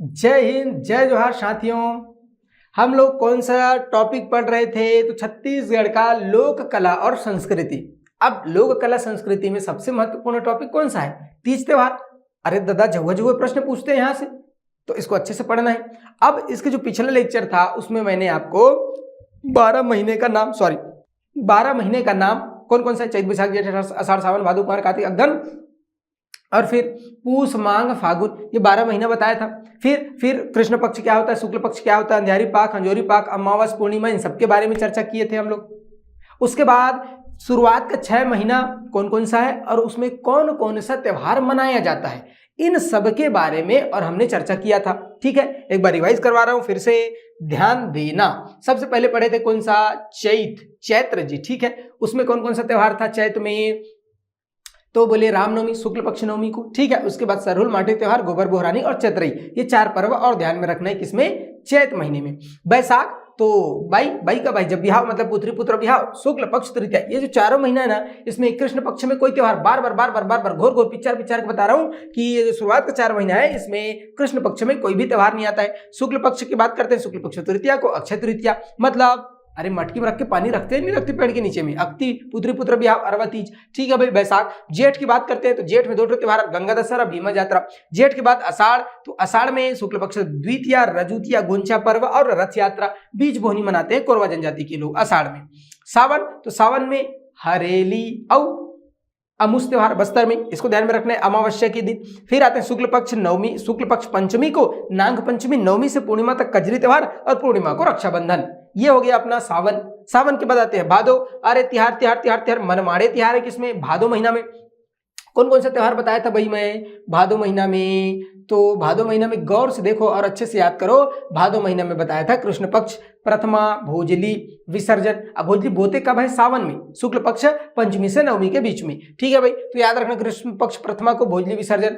जय हिंद, जय जोहार साथियों। हम लोग कौन सा टॉपिक पढ़ रहे थे? तो छत्तीसगढ़ का लोक कला और संस्कृति। अब लोक कला संस्कृति में सबसे महत्वपूर्ण टॉपिक कौन सा है? तीज त्योहार। अरे दादा, जगह जगह प्रश्न पूछते हैं यहाँ से, तो इसको अच्छे से पढ़ना है। अब इसके जो पिछला लेक्चर था उसमें मैंने आपको 12 महीने का नाम कौन कौन सा? चैत, बैसाख, जेठ, आषाढ़, सावन, भादो, कुंवार, कार्तिक, अगहन और फिर पूस, माघ, फागुन, ये 12 महीना बताया था। फिर कृष्ण पक्ष क्या होता है, शुक्ल पक्ष क्या होता है, अंधियारी पाक, अंजोरी पाक, अमावस, पूर्णिमा, इन सबके बारे में चर्चा किए थे हम लोग। उसके बाद शुरुआत का 6 महीना कौन कौन सा है और उसमें कौन कौन सा त्योहार मनाया जाता है, इन सब के बारे में और हमने चर्चा किया था। ठीक है, एक बार रिवाइज करवा रहा हूं, फिर से ध्यान देना। सबसे पहले पढ़े थे कौन सा? चैत्र जी। ठीक है, उसमें कौन कौन सा त्योहार था चैत्र में? तो बोले रामनवमी, शुक्ल पक्ष नवमी को। ठीक है, उसके बाद सरहुल, माटी त्योहार, गोबर बोहरानी और चैत्रई, ये 4 पर्व और ध्यान में रखना है किसमें? चैत महीने में। बैसाख तो बाई का भाई जब बिहाव, मतलब पुत्री पुत्र बिहाव, शुक्ल पक्ष तृतीया, ये जो 4 महीना है ना, इसमें कृष्ण पक्ष में कोई त्योहार बार बार घोर पिचार के बता रहा हूं कि ये जो शुरुआत का 4 महीना है इसमें कृष्ण पक्ष में कोई भी त्योहार नहीं आता है। शुक्ल पक्ष की बात करते हैं, शुक्ल पक्ष तृतीया को अक्षय तृतीया, मतलब अरे मटकी में रख के पानी रखते हैं नहीं रखते पेड़ के नीचे में, अक्ति, पुत्री पुत्र बिहाव, अरवा तीज। ठीक है भाई। बैसाख, जेठ की बात करते हैं तो जेठ में 2 त्योहार, गंगा दशहरा, भीमा यात्रा। जेठ के बाद आषाढ़, तो आषाढ़ में शुक्ल पक्ष द्वितीया, रजूतिया, गुंचा पर्व और रथ यात्रा, बीज बोहनी मनाते हैं कोरवा जनजाति के लोग आषाढ़ में। सावन, तो सावन में हरेली और अमुस त्योहार बस्तर में, इसको ध्यान में रखना है, अमावस्या के दिन। फिर आते हैं शुक्ल पक्ष नवमी, शुक्ल पक्ष पंचमी को नाग पंचमी, नवमी से पूर्णिमा तक कजरी त्योहार और पूर्णिमा को रक्षाबंधन। ये हो गया अपना सावन। सावन के बाद आते हैं भादो। अरे तिहार मनमाड़े तिहार है किसमें? भादो महीना में। कौन कौन सा त्योहार बताया था भाई मैं भादो महीना में? तो भादो महीना में गौर से देखो और अच्छे से याद करो। भादो महीना में बताया था कृष्ण पक्ष प्रथमा, भोजली, विसर्जन। अब भोजली बोते कब है? सावन में, शुक्ल पक्ष पंचमी से नवमी के बीच में। ठीक है भाई, तो याद रखना कृष्ण पक्ष प्रथमा को भोजली विसर्जन।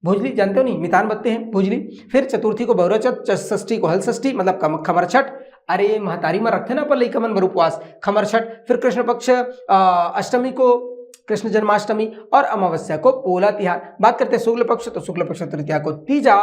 भोजली जानते हो नहीं? मितान बत्ते हैं भोजली। फिर चतुर्थी को बौरा चौथ, षष्ठी को हल षष्ठी मतलब खमर छठ। अरे महतारी में रखते ना अपन लइका मन उपवास, खमर छठ। फिर कृष्ण पक्ष अष्टमी को कृष्ण जन्माष्टमी और अमावस्या को पोला तिहार। बात करते हैं शुक्ल पक्ष, तो शुक्ल पक्ष तृतीया को तीजा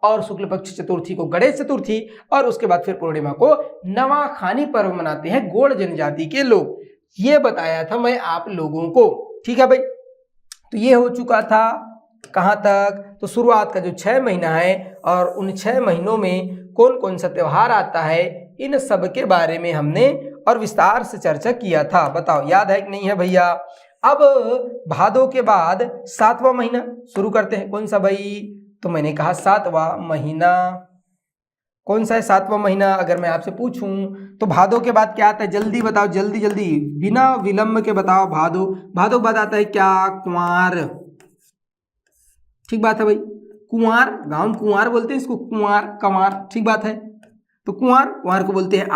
और शुक्ल पक्ष चतुर्थी को गणेश चतुर्थी और उसके बाद फिर पूर्णिमा को नवाखानी पर्व मनाते हैं गोड़ जनजाति के लोग। ये बताया था मैं आप लोगों को। ठीक है भाई, तो ये हो चुका था कहां तक? तो शुरुआत का जो 6 महीना है और उन 6 महीनों में कौन कौन सा त्योहार आता है, इन सब के बारे में हमने और विस्तार से चर्चा किया था। बताओ याद है कि नहीं है भैया? अब भादो के बाद 7वां महीना शुरू करते हैं। कौन सा भाई? तो मैंने कहा 7वां महीना। कौन सा है 7वां महीना? अगर मैं आपसे पूछूं तो भादो के बाद क्या आता है? जल्दी बताओ, जल्दी जल्दी, बिना विलंब के बताओ। भादो के बाद आता है क्या? कुंवार। ठीक बात है भाई, कुंवार, गांव में कुंवार बोलते हैं इसको, कुंवार, कंवार। ठीक बात है। तो कुंवार को बोलते हैं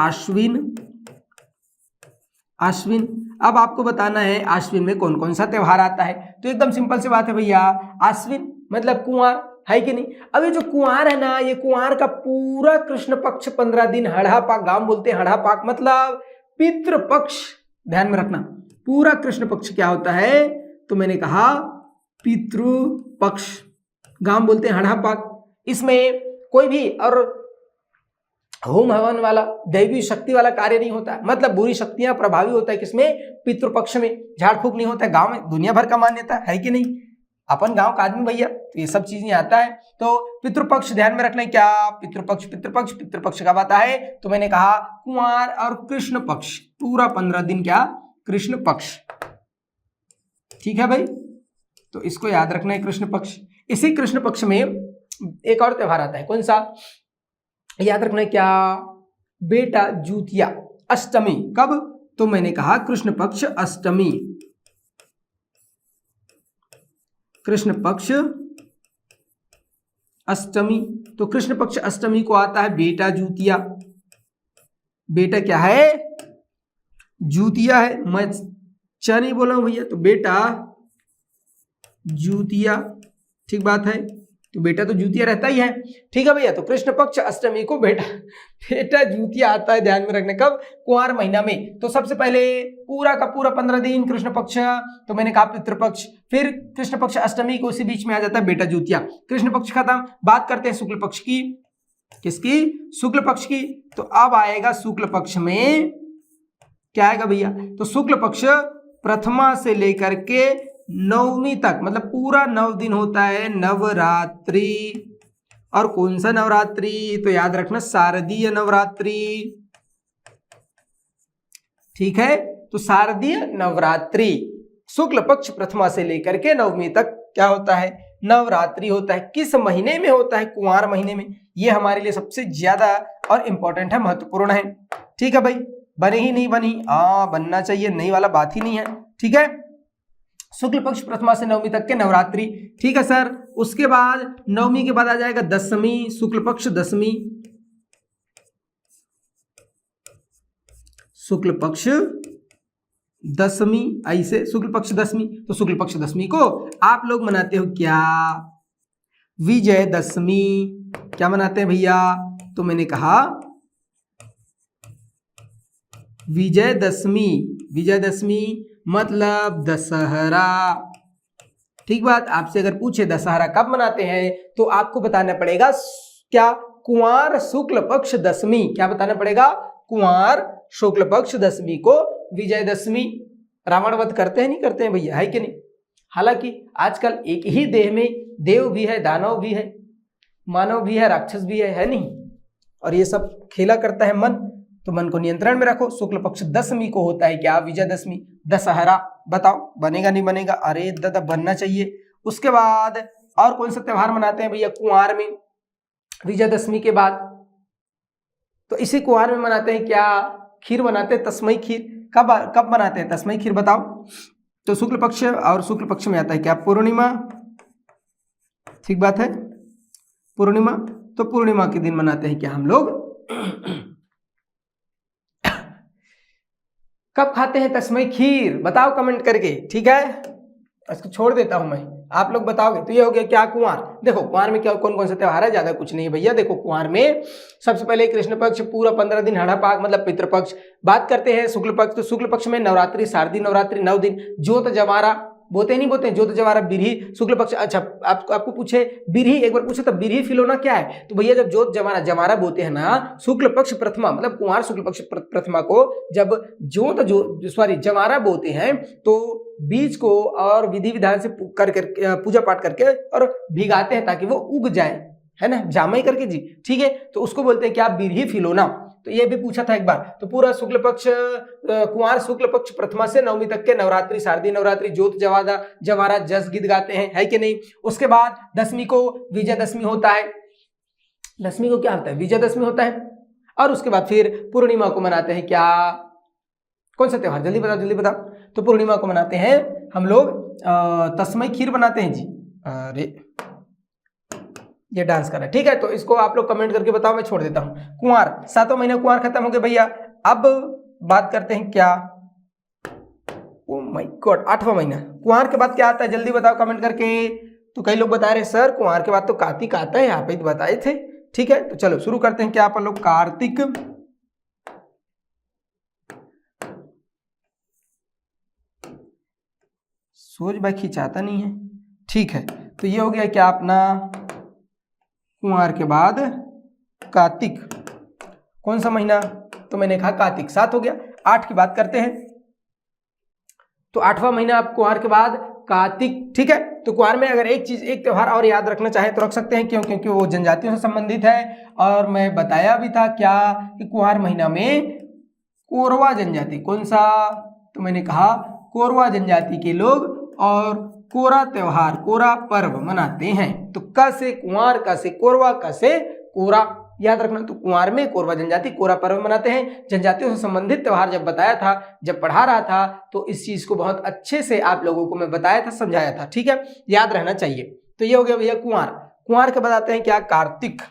आश्विन। अब आपको बताना है आश्विन में कौन कौन सा त्योहार आता है। तो एकदम सिंपल सी बात है भैया, आश्विन मतलब कुंवार, है कि नहीं? अब ये जो कुंवार है ना, ये कुंवार का पूरा कृष्ण पक्ष 15 दिन, हड़ा पाक, गांव बोलते हैं हड़ा पाक मतलब पितृ पक्ष। ध्यान में रखना, पूरा कृष्ण पक्ष क्या होता है? तो मैंने कहा पितृ पक्ष, गांव बोलते हैं हड़ा पाक। इसमें कोई भी और होम हवन वाला, दैवी शक्ति वाला कार्य नहीं होता है, मतलब बुरी शक्तियां प्रभावी होता है किसमें? पितृपक्ष में। झाड़ फूक नहीं होता है। गांव में दुनिया भर का मान्यता है कि नहीं? अपन गांव का आदमी भैया, तो ये सब चीजें आता है। तो पितृपक्ष ध्यान में रखना है क्या? पितृपक्ष कब आता है? तो मैंने कहा कुंवार और कृष्ण पक्ष, पूरा 15 दिन क्या? कृष्ण पक्ष। ठीक है भाई, तो इसको याद रखना है कृष्ण पक्ष। इसी कृष्ण पक्ष में एक और त्योहार आता है, कौन सा? याद रखना है क्या? बेटा जूतिया अष्टमी। कब? तो मैंने कहा कृष्ण पक्ष अष्टमी। कृष्ण पक्ष अष्टमी, तो कृष्ण पक्ष अष्टमी को आता है बेटा जूतिया। बेटा क्या है? जूतिया है, मैं च नहीं बोला हूं भैया, तो बेटा जूतिया। ठीक बात है। तो बेटा तो जूतिया रहता ही है। ठीक है भैया, तो कृष्ण पक्ष अष्टमी को बेटा जूतिया आता है, ध्यान में रखना। कब? कुंवार महीना में। तो सबसे पहले पूरा का पूरा 15 दिन कृष्ण पक्ष, तो मैंने कहा पितृपक्ष, फिर कृष्ण पक्ष अष्टमी को उसी बीच में आ जाता है बेटा जूतिया। कृष्ण पक्ष खत्म, बात करते हैं शुक्ल पक्ष की। किसकी? शुक्ल पक्ष की। तो अब आएगा शुक्ल पक्ष में क्या आएगा भैया? तो शुक्ल पक्ष प्रथमा से लेकर के नवमी तक, मतलब पूरा 9 दिन होता है नवरात्रि। और कौन सा नवरात्रि? तो याद रखना, शारदीय नवरात्रि। ठीक है, तो शारदीय नवरात्रि शुक्ल पक्ष प्रथमा से लेकर के नवमी तक क्या होता है? नवरात्रि होता है। किस महीने में होता है? कुंवार महीने में। ये हमारे लिए सबसे ज्यादा और इंपॉर्टेंट है, महत्वपूर्ण है। ठीक है भाई, बने ही नहीं बनी? बनना चाहिए, नहीं वाला बात ही नहीं है। ठीक है, शुक्ल पक्ष प्रथमा से नवमी तक के नवरात्रि। ठीक है सर, उसके बाद नवमी के बाद आ जाएगा दशमी, शुक्ल पक्ष दशमी। शुक्ल पक्ष दशमी, ऐसे शुक्ल पक्ष दशमी। तो शुक्ल पक्ष दशमी को आप लोग मनाते हो क्या? विजयदशमी। क्या मनाते हैं भैया? तो मैंने कहा विजयदशमी। विजयदशमी मतलब दशहरा। ठीक बात। आपसे अगर पूछे दशहरा कब मनाते हैं, तो आपको बताना पड़ेगा क्या? कुंवार शुक्ल पक्ष दशमी। क्या बताना पड़ेगा? कुंवार शुक्ल पक्ष दशमी को विजयदशमी। रावण वध करते हैं नहीं करते हैं भैया, है कि नहीं? हालांकि आजकल एक ही देह में देव भी है, दानव भी है, मानव भी है, राक्षस भी है नहीं? और ये सब खेला करता है मन, तो मन को नियंत्रण में रखो। शुक्ल पक्ष दशमी को होता है क्या? विजयदशमी, दशहरा। बताओ बनेगा नहीं बनेगा? अरे दादा बनना चाहिए। उसके बाद और कौन सा त्योहार मनाते हैं भैया कुंवार में विजयदशमी के बाद? तो इसी कुंवार में मनाते हैं क्या? खीर बनाते हैं, तस्मई खीर। कब बनाते हैं तस्मई खीर? बताओ। तो शुक्ल पक्ष, और शुक्ल पक्ष में आता है क्या? पूर्णिमा। ठीक बात है, पूर्णिमा। तो पूर्णिमा के दिन मनाते हैं क्या हम लोग? कब खाते हैं तस्मई खीर? बताओ कमेंट करके। ठीक है, इसको छोड़ देता हूं मैं, आप लोग बताओगे। तो ये हो गया क्या? कुंवार। देखो कुंवार में क्या कौन कौन सा त्योहार है? ज्यादा कुछ नहीं है भैया। देखो कुंवार में सबसे पहले कृष्ण पक्ष पूरा 15 दिन, हड़ा पाक मतलब पितृपक्ष। बात करते हैं शुक्ल पक्ष, तो शुक्ल पक्ष में नवरात्रि, शारदीय नवरात्रि 9 दिन। जोत जवारा बोते नहीं बोते? जोत जवारा बिरही शुक्ल पक्ष। अच्छा, आपको पूछे बिरही, एक बार पूछे तो बिरही फिलोना क्या है? तो भैया जब जोत जवारा जवारा बोते हैं ना शुक्ल पक्ष प्रथमा, मतलब कुंवार शुक्ल पक्ष प्रथमा को जब जवारा बोते हैं, तो बीज को और विधि विधान से पूजा पाठ करके और भिगाते हैं ताकि वो उग जाए, है ना, जामई करके जी। ठीक है, तो उसको बोलते हैं क्या? बिरही फिलोना। तो ये भी पूछा था एक बार। तो पूरा शुक्ल पक्ष कुंवार शुक्ल पक्ष प्रथमा से नवमी तक के नवरात्रि, शारदीय नवरात्रि, जोत जवारा जस गीत गाते हैं, है कि नहीं? उसके बाद दशमी को विजयदशमी होता है। दशमी को क्या होता है? विजयदशमी होता है। और उसके बाद फिर पूर्णिमा को मनाते हैं क्या? कौन सा त्योहार? जल्दी बताओ जल्दी बताओ। तो पूर्णिमा को मनाते हैं हम लोग तस्मई खीर बनाते हैं जी। अरे ये डांस कर रहा है। ठीक है, तो इसको आप लोग कमेंट करके बताओ, मैं छोड़ देता हूं। कुंवार 7वां महीना कुंवार खत्म हो गया भैया। अब बात करते हैं क्या? ओ माय गॉड, 8वां महीना। कुंवार के बाद क्या आता है? जल्दी बताओ कमेंट करके। तो कई लोग बता रहे सर कुंवार के बाद तो कार्तिक आता है, आप ही तो बताए थे। ठीक है, तो चलो शुरू करते हैं क्या अपन लोग? कार्तिक। सोच भाई खिंचाता नहीं है। ठीक है, तो ये हो गया क्या अपना कुंवार के बाद कार्तिक। कौन सा महीना? तो मैंने कहा कार्तिक। 7 हो गया। 8 की बात करते हैं। तो 8वां महीना आप कुंवार के बाद कार्तिक। ठीक है, तो कुंवार में अगर एक चीज, एक त्योहार और याद रखना चाहे तो रख सकते हैं। क्यों? क्योंकि वो जनजातियों से संबंधित है। और मैं बताया भी था क्या कि कुंवार महीना में कोरवा जनजाति। कौन सा? तो मैंने कहा कोरवा जनजाति के लोग और कोरा त्योहार, कोरा पर्व मनाते हैं। तो क से कुंवार, क से कोरवा, क से कोरा, याद रखना। तो कुंवार में कोरवा जनजाति कोरा पर्व मनाते हैं। जनजातियों से संबंधित त्योहार जब बताया था, जब पढ़ा रहा था, तो इस चीज को बहुत अच्छे से आप लोगों को मैं बताया था, समझाया था। ठीक है, याद रहना चाहिए। तो ये हो गया भैया कुंवार। कुंवार के बाद आते हैं क्या? कार्तिक।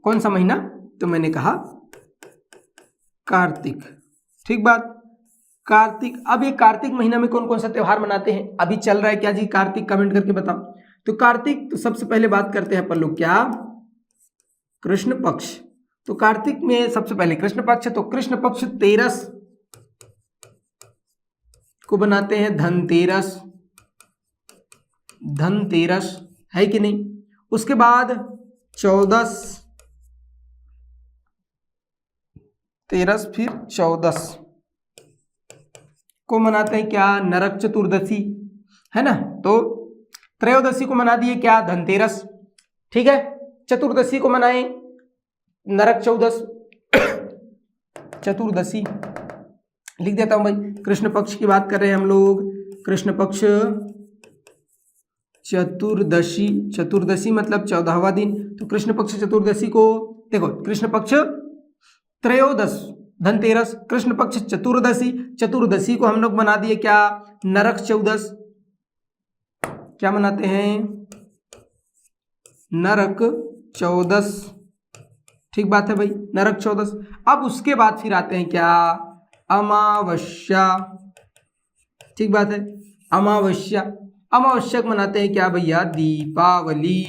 कौन सा महीना? तो मैंने कहा कार्तिक। ठीक बात, कार्तिक। अब ये कार्तिक महीना में कौन कौन सा त्योहार मनाते हैं? अभी चल रहा है क्या जी कार्तिक? कमेंट करके बताओ। तो कार्तिक, तो सबसे पहले बात करते हैं अपन लोग क्या, कृष्ण पक्ष। तो कार्तिक में सबसे पहले कृष्ण पक्ष, तो कृष्ण पक्ष 13 को बनाते हैं धनतेरस, धनतेरस है कि नहीं। उसके बाद 14 13 फिर 14 को मनाते हैं क्या, नरक चतुर्दशी है ना। तो त्रयोदशी को मना दिए क्या, धनतेरस, ठीक है। चतुर्दशी को मनाएं नरक चतुर्दशी, लिख देता हूं भाई। कृष्ण पक्ष की बात कर रहे हैं हम लोग, कृष्ण पक्ष चतुर्दशी, चतुर्दशी मतलब 14वां दिन। तो कृष्ण पक्ष चतुर्दशी को देखो, कृष्ण पक्ष त्रयोदश धनतेरस, कृष्ण पक्ष चतुर्दशी, चतुर्दशी को हम लोग बना दिए क्या, नरक चौदस, क्या मनाते हैं, नरक चौदस, ठीक बात है भाई, नरक चौदस। अब उसके बाद फिर आते हैं क्या, अमावस्या, ठीक बात है, अमावस्या। अमावस्या को मनाते हैं क्या भैया, दीपावली,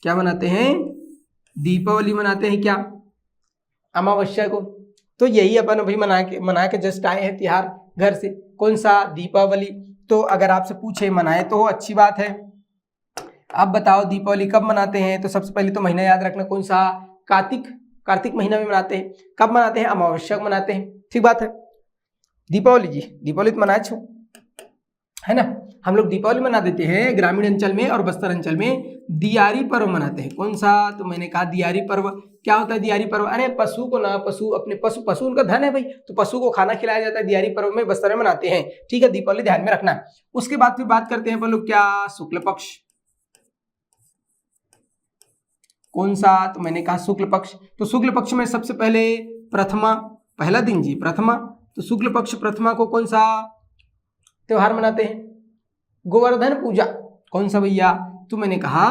क्या मनाते हैं, दीपावली मनाते हैं क्या, अमावस्या को। तो यही अपन अभी मना के जस्ट आए हैं त्योहार घर से, कौन सा, दीपावली। तो अगर आपसे पूछे मनाए तो अच्छी बात है। आप बताओ दीपावली कब मनाते हैं, तो सबसे पहले तो महीना याद रखना, कौन सा, कार्तिक महीना में मनाते हैं। कब मनाते हैं, अमावस्या को मनाते हैं, ठीक बात है। दीपावली जी, दीपावली तो मनाए छो है ना। हम लोग दीपावली मना देते हैं ग्रामीण अंचल में, और बस्तर अंचल में दियारी पर्व मनाते हैं। कौन सा, तो मैंने कहा दियारी पर्व। क्या होता है दियारी पर्व, अरे पशु को ना, पशु उनका धन है भाई, तो पशु को खाना खिलाया जाता है, दियारी पर्व में बस्तर में मनाते हैं, ठीक है। दीपावली ध्यान में रखना। उसके बाद फिर बात करते हैं अपन लोग क्या, शुक्ल पक्ष। कौन सा, तो मैंने कहा शुक्ल पक्ष। तो शुक्ल पक्ष में सबसे पहले प्रथमा, पहला दिन जी, प्रथमा। तो शुक्ल पक्ष प्रथमा को कौन सा त्योहार मनाते हैं, गोवर्धन पूजा। कौन सा भैया, तो मैंने कहा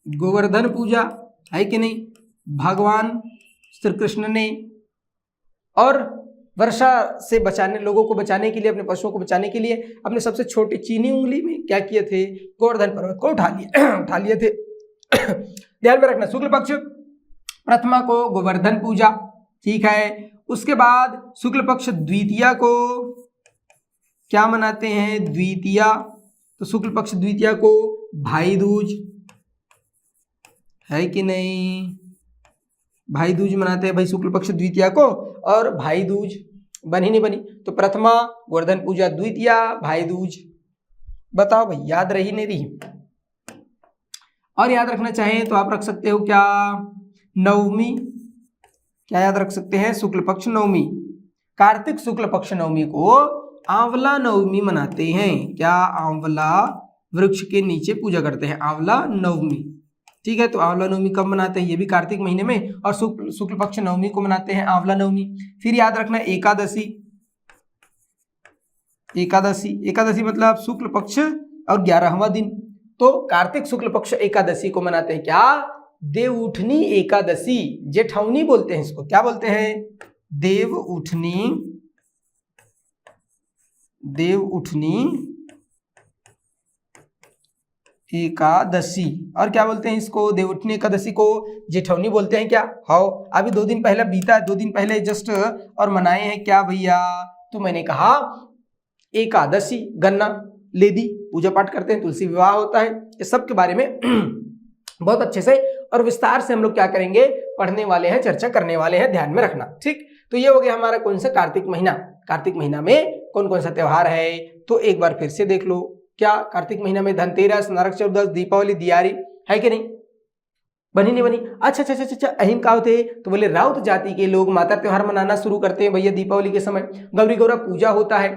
गोवर्धन पूजा, है कि नहीं। भगवान श्री कृष्ण ने और वर्षा से बचाने, लोगों को बचाने के लिए, अपने पशुओं को बचाने के लिए अपने सबसे छोटी चीनी उंगली में क्या किए थे, गोवर्धन पर्वत को उठा लिए थे। ध्यान में रखना, शुक्ल पक्ष प्रथमा को गोवर्धन पूजा, ठीक है। उसके बाद शुक्ल पक्ष द्वितीया को क्या मनाते हैं, द्वितीया। तो शुक्ल पक्ष द्वितीया को भाई दूज, है कि नहीं, भाई दूज मनाते हैं भाई शुक्ल पक्ष द्वितीया को। और भाई दूज बनी नहीं बनी, तो प्रथमा गोवर्धन पूजा, द्वितीया भाई दूज। बताओ भाई, याद रही नहीं रही। और याद रखना चाहें तो आप रख सकते हो क्या, नवमी, क्या याद रख सकते हैं, शुक्ल पक्ष नवमी। कार्तिक शुक्ल पक्ष नवमी को आंवला नवमी मनाते हैं, क्या, आंवला वृक्ष के नीचे पूजा करते हैं, आंवला नवमी, ठीक है। तो आंवला नवमी कब मनाते हैं, ये भी कार्तिक महीने में, और शुक्ल पक्ष नवमी को मनाते हैं आंवला नवमी। फिर याद रखना एकादशी, एकादशी मतलब शुक्ल पक्ष और 11वां दिन। तो कार्तिक शुक्ल पक्ष एकादशी को मनाते हैं क्या, देवउठनी एकादशी, जेठौनी बोलते हैं इसको, क्या बोलते हैं, देवउठनी एकादशी। और क्या बोलते हैं इसको, देवउठनी एकादशी को जेठौनी बोलते हैं क्या। हाँ, अभी 2 दिन पहले बीता, 2 दिन पहले जस्ट और मनाए हैं क्या भैया, तो मैंने कहा एकादशी, गन्ना लेदी, पूजा पाठ करते हैं, तुलसी विवाह होता है, ये सब के बारे में बहुत अच्छे से और विस्तार से हम लोग क्या करेंगे, पढ़ने वाले हैं, चर्चा करने वाले हैं, ध्यान में रखना, ठीक। तो ये हो गया हमारा कौन सा, कार्तिक महीना। कार्तिक महीना में कौन कौन सा त्योहार है, तो एक बार फिर से देख लो। क्या, कार्तिक महीना में धनतेरस, नरक चतुर्दशी, दीपावली, दियारी, है कि नहीं, बनी नहीं बनी। अच्छा, अहिम का होते, तो बोले राउत जाति के लोग माता त्योहार मनाना शुरू करते हैं भैया दीपावली के समय। गौरी गौरव पूजा होता है,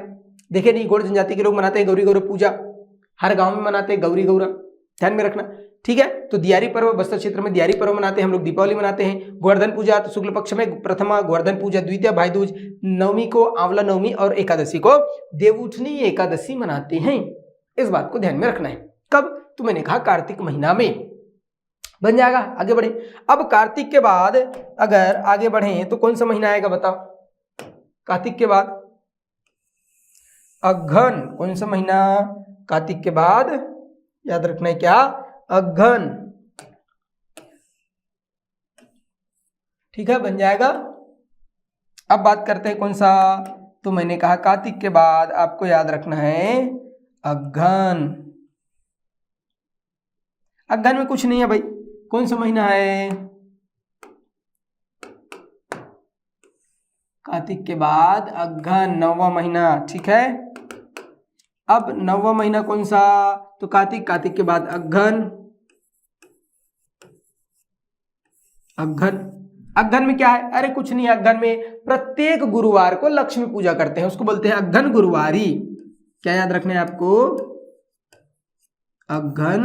देखे नहीं, गौड़ जनजाति के लोग मनाते हैं गौरी गौरव पूजा, हर गांव में मनाते हैं गौरी गौरव, ध्यान में रखना, ठीक है। तो दियारी पर्व, बस्तर क्षेत्र में दियारी पर्व मनाते हैं हम लोग, दीपावली मनाते हैं। गोवर्धन पूजा तो शुक्ल पक्ष में प्रथमा गोवर्धन पूजा, द्वितीय भाई दूज, नवमी को आंवला नवमी, और एकादशी को देवउठनी एकादशी मनाते हैं। इस बात को ध्यान में रखना है। कब, तो मैंने कहा कार्तिक महीना में। बन जाएगा, आगे बढ़े। अब कार्तिक के बाद अगर आगे बढ़े तो कौन सा महीना आएगा बताओ, कार्तिक के बाद अघन। कौन सा महीना? कार्तिक के बाद याद रखना है क्या? अघन। ठीक है, बन जाएगा। अब बात करते हैं कौन सा? तो मैंने कहा कार्तिक के बाद आपको याद रखना है अघन। अघन में कुछ नहीं है भाई, कौन सा महीना है? कार्तिक के बाद अघन, 9वां महीना। ठीक है, अब 9वां महीना कौन सा? तो कार्तिक, कार्तिक के बाद अघन। अघन, अघन में क्या है? अरे कुछ नहीं, अघन में प्रत्येक गुरुवार को लक्ष्मी पूजा करते हैं, उसको बोलते हैं अघन गुरुवारी। क्या याद रखना है आपको? अघन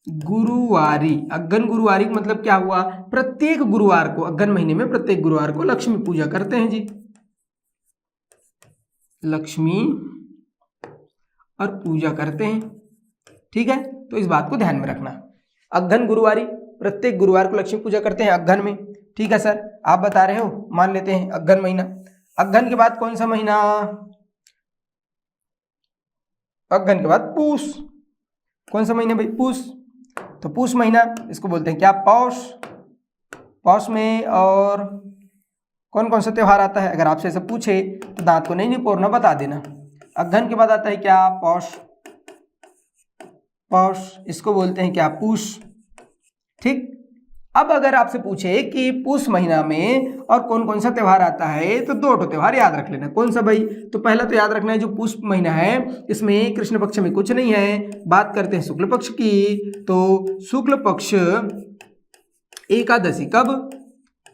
गुरुवारी। अघन गुरुवारी का मतलब क्या हुआ? प्रत्येक गुरुवार को, अघन महीने में प्रत्येक गुरुवार को लक्ष्मी पूजा करते हैं जी। लक्ष्मी और पूजा करते हैं। ठीक है, तो इस बात को ध्यान में रखना। अघन गुरुवारी, प्रत्येक गुरुवार को लक्ष्मी पूजा करते हैं अघन में। ठीक है सर, आप बता रहे हो, मान लेते हैं अघन महीना। अघन के बाद कौन सा महीना? अघन के बाद पूस। कौन सा महीना भाई? पूस। तो पूस महीना, इसको बोलते हैं क्या? पौष। पौष में और कौन कौन सा त्योहार आता है? अगर आपसे ऐसा पूछे तो दांत को नहीं निपोड़ना, बता देना। अघन के बाद आता है क्या? पौष। पौष, इसको बोलते हैं क्या? पूष। ठीक, अब अगर आपसे पूछे कि पूष महीना में और कौन कौन सा त्योहार आता है, तो 2 त्योहार याद रख लेना। कौन सा भाई? तो पहला तो याद रखना है जो पूष महीना है, इसमें कृष्ण पक्ष में कुछ नहीं है। बात करते हैं शुक्ल पक्ष की, तो शुक्ल पक्ष एकादशी। कब?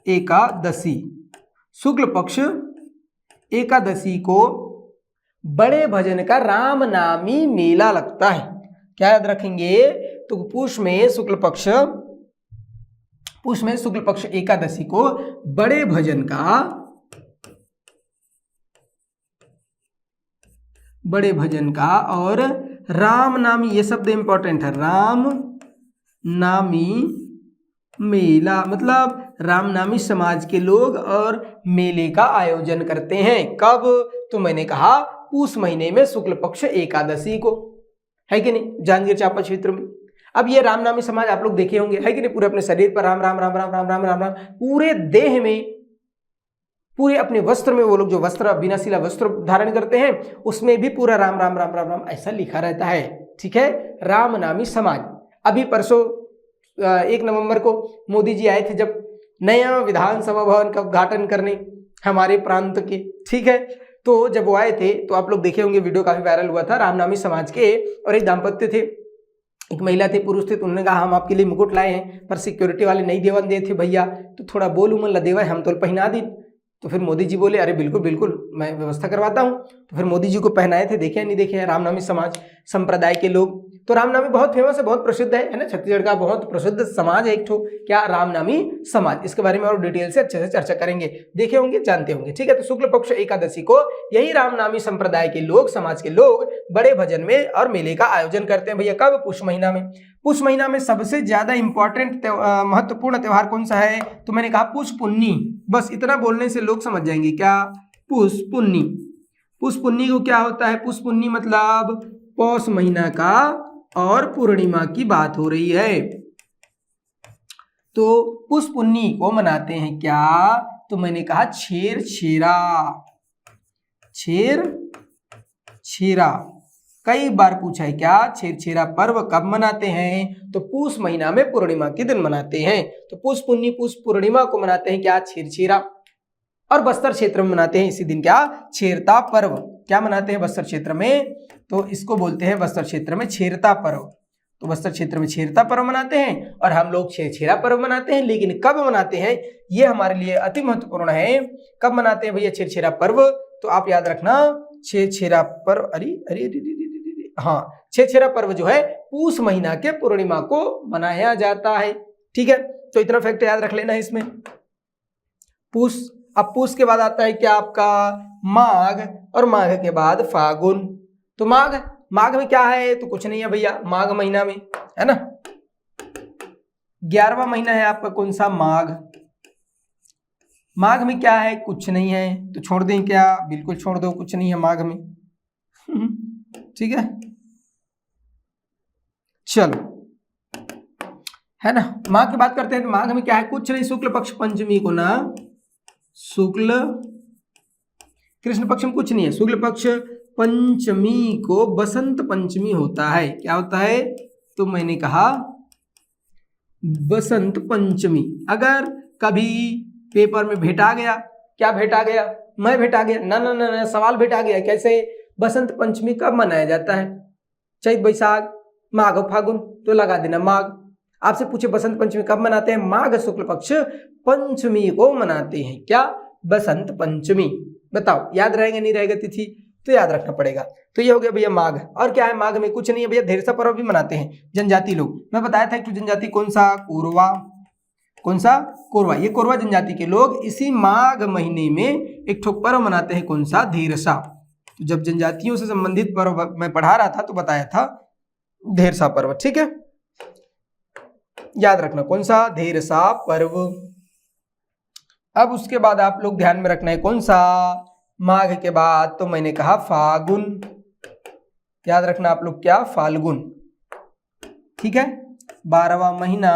एकादशी। शुक्ल पक्ष एकादशी को बड़े भजन का रामनामी मेला लगता है। क्या याद रखेंगे? तो पूष में शुक्ल पक्ष एकादशी को बड़े भजन का और रामनामी, ये शब्द इंपॉर्टेंट है, राम नामी मेला, मतलब रामनामी समाज के लोग और मेले का आयोजन करते हैं। कब? तो मैंने कहा पूष महीने में शुक्ल पक्ष एकादशी को, है कि नहीं, जांजगीर चांपा क्षेत्र में। अब ये रामनामी समाज आप लोग देखे होंगे, है कि नहीं, पूरे अपने शरीर पर राम राम राम राम राम राम राम राम, पूरे देह में, पूरे अपने वस्त्र में, वो लोग जो वस्त्र, बिनासीला वस्त्र धारण करते हैं, उसमें भी पूरा राम राम राम राम राम ऐसा लिखा रहता है। ठीक है, रामनामी समाज। अभी परसों 1 नवंबर को मोदी जी आए थे जब नया विधानसभा भवन का उद्घाटन करने हमारे प्रांत के। ठीक है, तो जब वो आए थे तो आप लोग देखे होंगे, वीडियो काफी वायरल हुआ था। रामनामी समाज के और एक दाम्पत्य थे, एक महिला थे, पुरुष थे। तो उन्होंने कहा हम आपके लिए मुकुट लाए हैं, पर सिक्योरिटी वाले नहीं देवन दे थे भैया, तो थोड़ा बोल उमन ला देवा, हम तो पहना दी। तो फिर मोदी जी बोले अरे बिल्कुल बिल्कुल मैं व्यवस्था करवाता हूँ। तो फिर मोदी जी को पहनाए थे, देखे नहीं देखे हैं रामनामी समाज संप्रदाय के लोग। तो रामनामी बहुत फेमस है, बहुत प्रसिद्ध है ना, छत्तीसगढ़ का बहुत प्रसिद्ध समाज है एक ठो, क्या? रामनामी समाज। इसके बारे में और डिटेल से अच्छे से चर्चा करेंगे, देखे होंगे, जानते होंगे। ठीक है, तो शुक्ल पक्ष एकादशी को यही रामनामी संप्रदाय के लोग, समाज के लोग बड़े भजन में और मेले का आयोजन करते हैं भैया। कब? पुष महीना में। पुष महीना में सबसे ज्यादा इंपॉर्टेंट महत्वपूर्ण त्योहार कौन सा है? तो मैंने कहा पुष पुन्नी। बस इतना बोलने से लोग समझ जाएंगे, क्या? पुष पुन्नी। पुष पुन्नी को क्या होता है? पुष पुन्नी मतलब पौष महीना का और पूर्णिमा की बात हो रही है। तो पुष पुन्नी को मनाते हैं क्या? तो मैंने कहा छेरछेरा। छेरछेरा कई बार पूछा है, क्या? छेरछेरा पर्व कब मनाते हैं? तो पूष महीना में पूर्णिमा के दिन मनाते हैं। तो पुष पुन्नी, पुष पूर्णिमा को मनाते हैं क्या? छेरछेरा। और बस्तर क्षेत्र में मनाते हैं इसी दिन क्या? छेरता पर्व। क्या मनाते हैं बस्तर क्षेत्र में? तो इसको बोलते हैं बस्तर क्षेत्र में छेरता पर्व। तो बस्तर क्षेत्र में छेरता पर्व मनाते हैं और हम लोग छेरछेरा पर्व मनाते हैं। लेकिन कब मनाते हैं ये हमारे लिए अति महत्वपूर्ण है। कब मनाते हैं भैया छेरछेरा पर्व? तो आप याद रखना, छेरछेरा पर्व, अरे हाँ, छेरछेरा पर्व जो है पूष महीना के पूर्णिमा को मनाया जाता है। ठीक है, तो इतना फैक्ट याद रख लेना है इसमें। पूष, अब पूष के बाद आता है क्या आपका? माघ, और माघ के बाद फागुन। तो माघ में क्या है? तो कुछ नहीं है भैया, माघ महीना में, है ना, 11वां महीना है आपका कौन सा? माघ। माघ में क्या है? कुछ नहीं है, तो छोड़ दें क्या? बिल्कुल छोड़ दो, कुछ नहीं है माघ में। ठीक है, चलो, है ना। माघ की बात करते हैं तो माघ में क्या है? कुछ नहीं, शुक्ल पक्ष पंचमी को ना, शुक्ल कृष्ण पक्ष में कुछ नहीं है, शुक्ल पक्ष पंचमी को बसंत पंचमी होता है। क्या होता है? तो मैंने कहा बसंत पंचमी। अगर कभी पेपर में भेटा गया, क्या भेटा गया? मैं भेटा गया ना ना ना ना, सवाल भेटा गया। कैसे? बसंत पंचमी कब मनाया जाता है? चैत बैसाख माघ फागुन, तो लगा देना माघ। आपसे पूछे बसंत पंचमी कब मनाते हैं? माघ शुक्ल पक्ष पंचमी को मनाते हैं। क्या? बसंत पंचमी। बताओ याद रहेगा नहीं रहेगा तिथि? तो याद रखना पड़ेगा। तो ये हो गया भैया माघ। और क्या है माघ में? कुछ नहीं है भैया, ढेर सा पर्व भी मनाते हैं जनजाति लोग। मैं बताया था कि जनजाति कौन सा? कोरवा। कौन सा? कोरवा। ये कोरवा जनजाति के लोग इसी माघ महीने में एक ठो पर्व मनाते हैं। कौन सा? धेरसा। तो जब जनजातियों से संबंधित पर्व मैं पढ़ा रहा था तो बताया था धेरसा पर्व। ठीक है, याद रखना कौन सा? धेरसा पर्व। अब उसके बाद आप लोग ध्यान में रखना है कौन सा? माघ के बाद तो मैंने कहा फागुन। याद रखना आप लोग, क्या? फाल्गुन। ठीक है, 12वां महीना।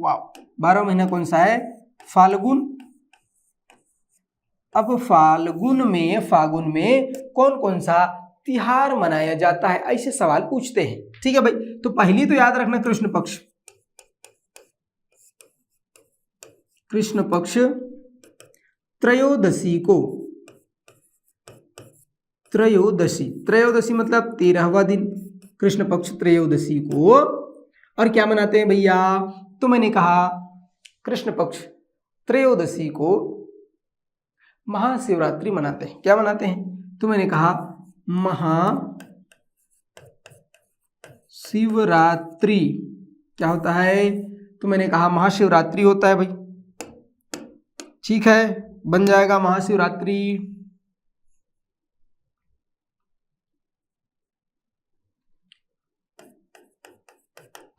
वाह, 12वां महीना कौन सा है? फाल्गुन। अब फाल्गुन में कौन कौन सा तिहार मनाया जाता है? ऐसे सवाल पूछते हैं। ठीक है भाई, तो पहली तो याद रखना कृष्ण पक्ष। कृष्ण पक्ष त्रयोदशी को, त्रयोदशी मतलब 13वां दिन, कृष्ण पक्ष त्रयोदशी को। और क्या मनाते हैं भैया? तो मैंने कहा कृष्ण पक्ष त्रयोदशी को महाशिवरात्रि मनाते हैं। क्या मनाते हैं? तो मैंने कहा महाशिवरात्रि। क्या होता है? तो मैंने कहा महाशिवरात्रि होता है भाई। ठीक है, बन जाएगा महाशिवरात्रि।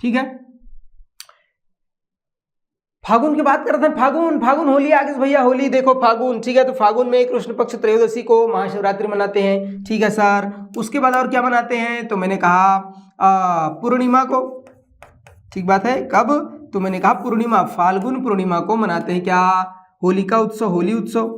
ठीक है, फागुन की बात करते हैं। फागुन होली आगे भैया, होली देखो फागुन। ठीक है, तो फागुन में कृष्ण पक्ष त्रयोदशी को महाशिवरात्रि मनाते हैं। ठीक है सर, उसके बाद और क्या मनाते हैं? तो मैंने कहा पूर्णिमा को। ठीक बात है, कब? तो मैंने कहा पूर्णिमा, फाल्गुन पूर्णिमा को मनाते हैं। क्या? होलिका उत्सव, होली उत्सव,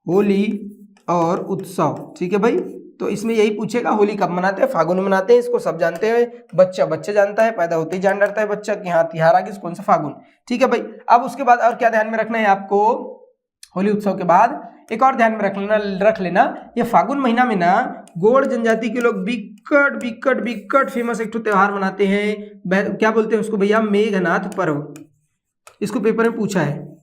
होली और उत्सव। ठीक है भाई, तो इसमें यही पूछेगा होली कब मनाते हैं? फागुन में मनाते हैं। इसको सब जानते हैं, बच्चा जानता है, पैदा होते ही जान डरता है बच्चा कि हाँ तिहार आ गया, कौन सा? फागुन। ठीक है भाई, अब उसके बाद और क्या ध्यान में रखना है आपको? होली उत्सव के बाद एक और ध्यान में रख लेना, ये फागुन महीना में ना गोंड जनजाति के लोग बिकट फेमस एक त्योहार मनाते हैं। क्या बोलते हैं उसको भैया? मेघनाथ पर्व। इसको पेपर में पूछा है,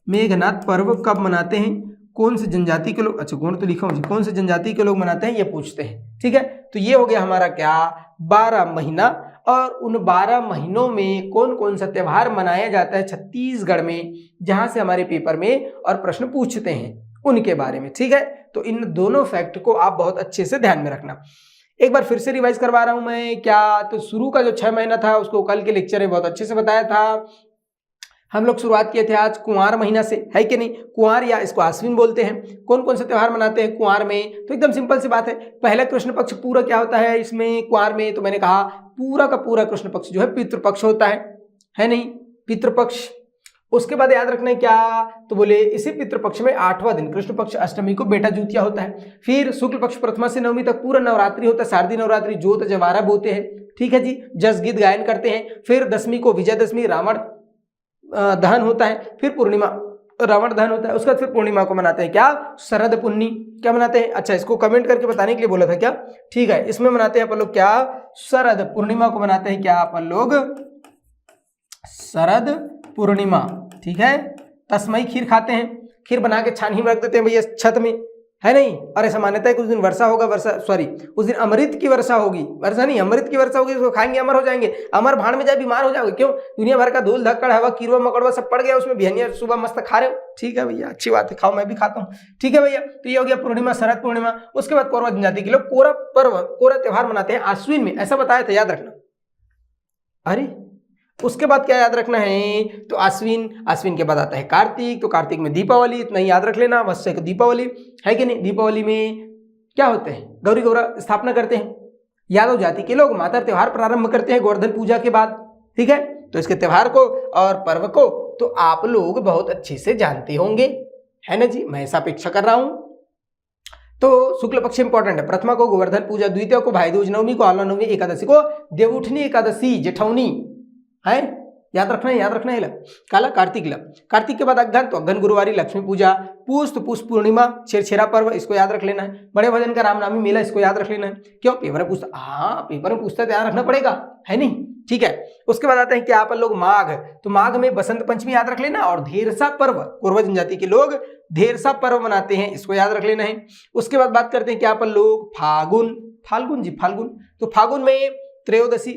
मेघनाथ पर्व कब मनाते हैं? कौन से जनजाति के लोग? अच्छा गोंड तो लिखा हूं, कौन से जनजाति के लोग मनाते हैं ये पूछते हैं। ठीक है, तो ये हो गया हमारा क्या? 12 महीना। और उन 12 महीनों में कौन कौन सा त्योहार मनाया जाता है छत्तीसगढ़ में, जहां से हमारे पेपर में और प्रश्न पूछते हैं उनके बारे में। ठीक है, तो इन दोनों फैक्ट को आप बहुत अच्छे से ध्यान में रखना। एक बार फिर से रिवाइज करवा रहा हूं मैं। क्या? तो शुरू का जो 6 महीना था उसको कल के लेक्चर में बहुत अच्छे से बताया था। हम लोग शुरुआत किए थे आज कुंवार महीना से, है कि नहीं? कुंवार या इसको आश्विन बोलते हैं। कौन कौन से त्योहार मनाते हैं कुंवार में? तो एकदम सिंपल सी बात है, पहला कृष्ण पक्ष पूरा क्या होता है इसमें कुंवार में? तो मैंने कहा पूरा का पूरा कृष्ण पक्ष जो है पितृपक्ष होता है नहीं? पितृपक्ष। उसके बाद याद रखना है क्या? तो बोले इसी पितृपक्ष में 8वां दिन कृष्ण पक्ष अष्टमी को बेटा जूतिया होता है। फिर शुक्ल पक्ष प्रथमा से नवमी तक पूरा नवरात्रि होता है, शारदीय नवरात्रि, जोत जवारा बोते हैं। ठीक है जी, जस गीत गायन करते हैं। फिर दशमी को विजयदशमी, रावण दहन होता है। फिर पूर्णिमा, रावण दहन होता है। उसके बाद फिर पूर्णिमा को मनाते हैं क्या? शरद पुन्नी। क्या मनाते हैं? अच्छा, इसको कमेंट करके बताने के लिए बोला था क्या? ठीक है, इसमें मनाते हैं अपन लोग क्या? शरद पूर्णिमा को मनाते हैं क्या अपन लोग? शरद पूर्णिमा। ठीक है, तस्मई खीर खाते हैं, खीर बना के छानही में रख देते हैं भैया छत में, है नहीं? और ऐसा मान्यता है कि उस दिन वर्षा होगा, उस दिन अमृत की वर्षा होगी, वर्षा नहीं अमृत की वर्षा होगी। उसको खाएंगे अमर हो जाएंगे, अमर भाड़ में जाए बीमार हो जाओगे। क्यों? दुनिया भर का धूल धक्कड़ हवा कीड़वा मकड़वा सब पड़ गया उसमें, बिहनिया सुबह मस्त खा रहे हो। ठीक है भैया, अच्छी बात है, खाओ, मैं भी खाता हूँ। ठीक है भैया, तो ये हो गया पूर्णिमा, शरद पूर्णिमा। उसके बाद कोरवा जनजाति के लोग कोरा पर्व, कोरा त्योहार मनाते हैं आश्विन में, ऐसा बताया था, याद रखना। अरे उसके बाद क्या याद रखना है, तो अश्विन, अश्विन के बाद आता है कार्तिक, तो कार्तिक में दीपावली, इतना ही याद रख लेना, वैसे को दीपावली है कि नहीं। दीपावली में क्या होते हैं, गौरी गौरा स्थापना करते हैं, यादव जाति के लोग माता त्योहार प्रारंभ करते हैं गोवर्धन पूजा के बाद, ठीक है। तो इसके त्योहार को और पर्व को तो आप लोग बहुत अच्छे से जानते होंगे, है ना जी, मैं ऐसा अपेक्षा कर रहा हूं। तो शुक्ल पक्ष इंपॉर्टेंट है, प्रथमा को गोवर्धन पूजा, द्वितीय को भाई दूज, नवमी को आला नवमी, एकादशी को देवउठनी एकादशी जेठौनी है, याद रखना है, याद रखना है। काला कार्तिक लब, कार्तिक के बाद अग्न, तो अग्न गुरुवारी, लक्ष्मी पूजा, पूष तो पूष पूर्णिमा, छेरछेरा पर्व, इसको याद रख लेना है। बड़े भजन का रामनामी मेला, इसको याद रख लेना है। क्यों, पेपर में पूछता, हाँ पेपर में पूछता है, ध्यान रखना पड़ेगा, है नहीं, ठीक है। उसके बाद आते हैं क्या अपन लोग माघ, तो माघ में बसंत पंचमी याद रख लेना, और धेरसा पर्व, कोरवा जनजाति के लोग धेरसा पर्व मनाते हैं, इसको याद रख लेना है। उसके बाद बात करते हैं क्या अपन लोग, फागुन, फाल्गुन जी फाल्गुन, तो फागुन में त्रयोदशी,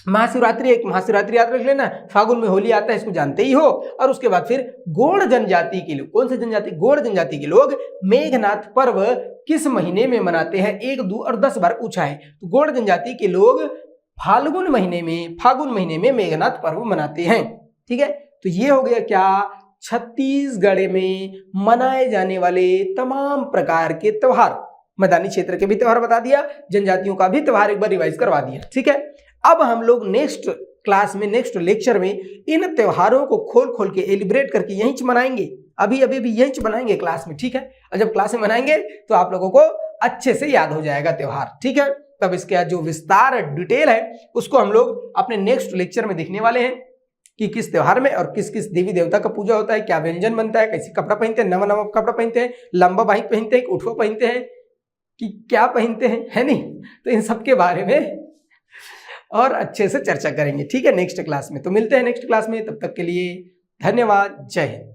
महाशिवरात्रि, एक महाशिवरात्रि याद रख लेना, फागुन में होली आता है, इसको जानते ही हो। और उसके बाद फिर गौड़ जनजाति के लोग, कौन से जनजाति, गौड़ जनजाति के लोग मेघनाथ पर्व किस महीने में मनाते हैं, 1, 2 और 10 बार पूछा है। तो गौड़ जनजाति के लोग फाल्गुन महीने में, फागुन महीने में मेघनाथ पर्व मनाते हैं, ठीक है। तो ये हो गया क्या, छत्तीसगढ़ में मनाए जाने वाले तमाम प्रकार के त्योहार, मैदानी क्षेत्र के भी त्योहार बता दिया, जनजातियों का भी त्योहार एक बार रिवाइज करवा दिया, ठीक है। अब हम लोग नेक्स्ट क्लास में, नेक्स्ट लेक्चर में इन त्योहारों को खोल खोल के एलिब्रेट करके यहीं मनाएंगे, अभी भी यहीं बनाएंगे क्लास में, ठीक है। और जब क्लास में मनाएंगे तो आप लोगों को अच्छे से याद हो जाएगा त्योहार, ठीक है। तब इसके जो विस्तार डिटेल है उसको हम लोग अपने नेक्स्ट लेक्चर में देखने वाले हैं कि किस त्योहार में और किस किस देवी देवता का पूजा होता है, क्या व्यंजन बनता है, कैसे कपड़ा पहनते हैं, नवा नवा कपड़ा पहनते हैं, लंबा बाइक पहनते हैं, उठवा पहनते हैं, कि क्या पहनते हैं, है नहीं। तो इन सब के बारे में और अच्छे से चर्चा करेंगे, ठीक है, नेक्स्ट क्लास में। तो मिलते हैं नेक्स्ट क्लास में, तब तक के लिए धन्यवाद, जय हिंद।